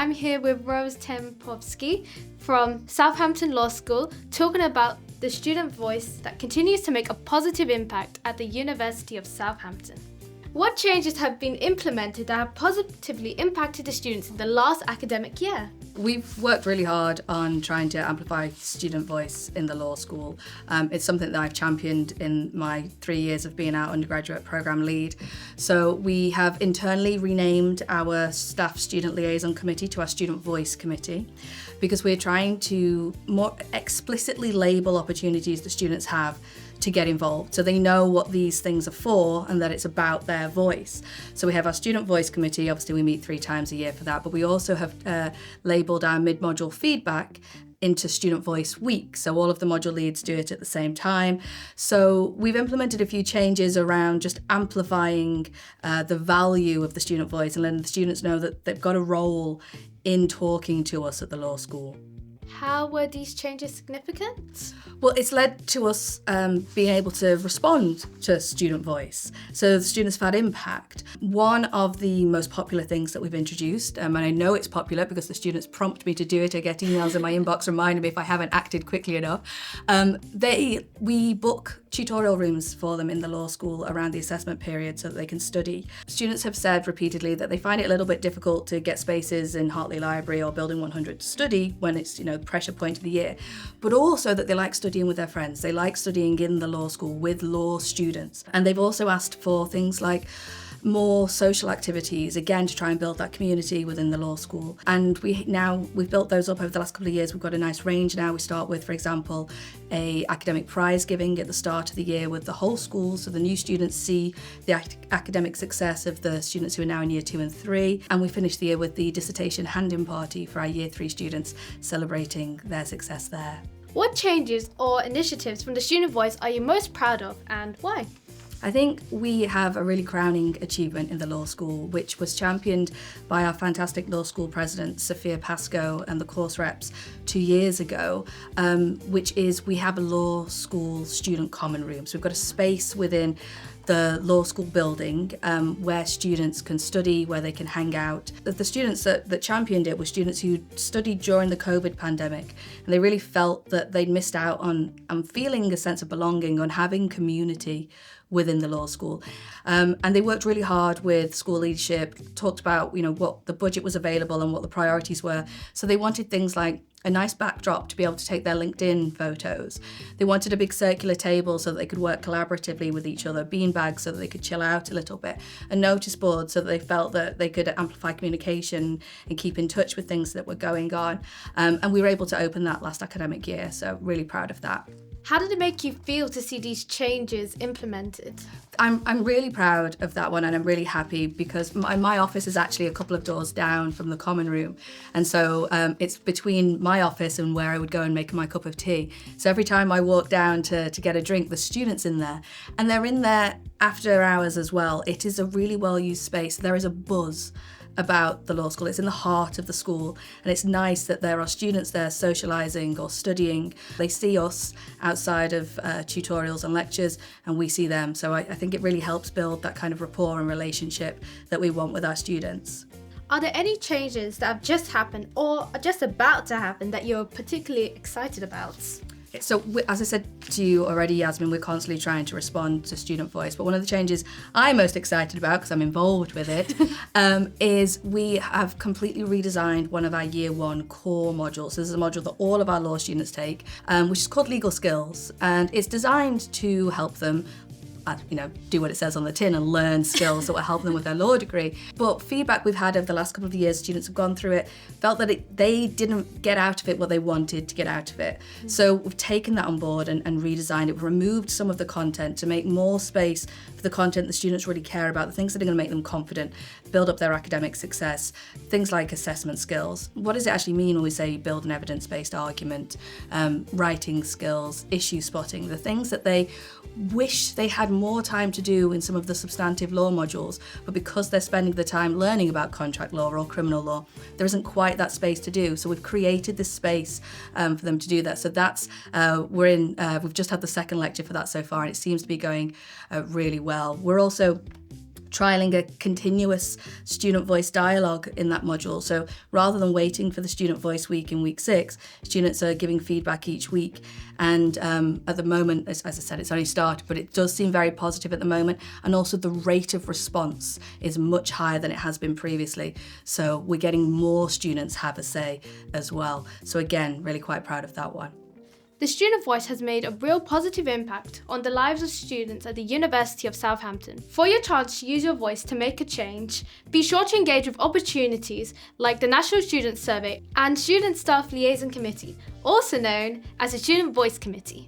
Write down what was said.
I'm here with Rose Tempowski from Southampton Law School, talking about the student voice that continues to make a positive impact at the University of Southampton. What changes have been implemented that have positively impacted the students in the last academic year? We've worked really hard on trying to amplify student voice in the law school. It's something that I've championed in my 3 years of being our undergraduate programme lead. So we have internally renamed our staff student liaison committee to our student voice committee, because we're trying to more explicitly label opportunities that students have to get involved, so they know what these things are for and that it's about their voice. So we have our student voice committee. Obviously we meet 3 times a year for that, but we also have labelled our mid-module feedback into Student Voice Week. So all of the module leads do it at the same time. So we've implemented a few changes around just amplifying the value of the student voice and letting the students know that they've got a role in talking to us at the law school. How were these changes significant? Well, it's led to us being able to respond to student voice. So the students have had impact. One of the most popular things that we've introduced, and I know it's popular because the students prompt me to do it. I get emails in my inbox reminding me if I haven't acted quickly enough. We book tutorial rooms for them in the law school around the assessment period so that they can study. Students have said repeatedly that they find it a little bit difficult to get spaces in Hartley Library or Building 100 to study when it's, pressure point of the year, but also that they like studying with their friends. They like studying in the law school with law students. And they've also asked for things like more social activities, again, to try and build that community within the law school. And we've built those up over the last couple of years. We've got a nice range now. We start with, for example, a academic prize giving at the start of the year with the whole school, so the new students see the academic success of the students who are now in year 2 and 3. And we finish the year with the dissertation hand-in party for our year 3 students, celebrating their success there. What changes or initiatives from the student voice are you most proud of, and why? I think we have a really crowning achievement in the law school, which was championed by our fantastic law school president, Sophia Pascoe, and the course reps 2 years ago, which is we have a law school student common room. So we've got a space within the law school building where students can study, where they can hang out. The students that championed it were students who studied during the COVID pandemic, and they really felt that they'd missed out on feeling a sense of belonging, on having community within the law school. And they worked really hard with school leadership, talked about what the budget was available and what the priorities were. So they wanted things like a nice backdrop to be able to take their LinkedIn photos. They wanted a big circular table so that they could work collaboratively with each other, beanbags so that they could chill out a little bit, a notice board so that they felt that they could amplify communication and keep in touch with things that were going on. And we were able to open that last academic year, so really proud of that. How did it make you feel to see these changes implemented? I'm really proud of that one, and I'm really happy because my office is actually a couple of doors down from the common room, and so it's between my office and where I would go and make my cup of tea. So every time I walk down to get a drink, the students in there, and they're in there after hours as well. It is a really well-used space. There is a buzz about the law school. It's in the heart of the school, and it's nice that there are students there socialising or studying. They see us outside of tutorials and lectures, and we see them. So I think it really helps build that kind of rapport and relationship that we want with our students. Are there any changes that have just happened or are just about to happen that you're particularly excited about? So as I said to you already, Yasmin, we're constantly trying to respond to student voice. But one of the changes I'm most excited about, because I'm involved with it, is we have completely redesigned one of our year 1 core modules. So this is a module that all of our law students take, which is called Legal Skills. And it's designed to help them do what it says on the tin and learn skills that will help them with their law degree. But feedback we've had over the last couple of years, students have gone through it, felt that they didn't get out of it what they wanted to get out of it. So we've taken that on board and redesigned it. We've removed some of the content to make more space for the content the students really care about, the things that are going to make them confident, build up their academic success, things like assessment skills. What does it actually mean when we say build an evidence-based argument, writing skills, issue spotting, the things that they wish they had more time to do in some of the substantive law modules, but because they're spending the time learning about contract law or criminal law, there isn't quite that space to do. So we've created this space for them to do that. So that's we've just had the second lecture for that so far, and it seems to be going really well. We're also trialling a continuous student voice dialogue in that module. So rather than waiting for the student voice week in week 6, students are giving feedback each week. And at the moment, as I said, it's only started, but it does seem very positive at the moment. And also the rate of response is much higher than it has been previously. So we're getting more students have a say as well. So again, really quite proud of that one. The student voice has made a real positive impact on the lives of students at the University of Southampton. For your chance to use your voice to make a change, be sure to engage with opportunities like the National Student Survey and Student Staff Liaison Committee, also known as the Student Voice Committee.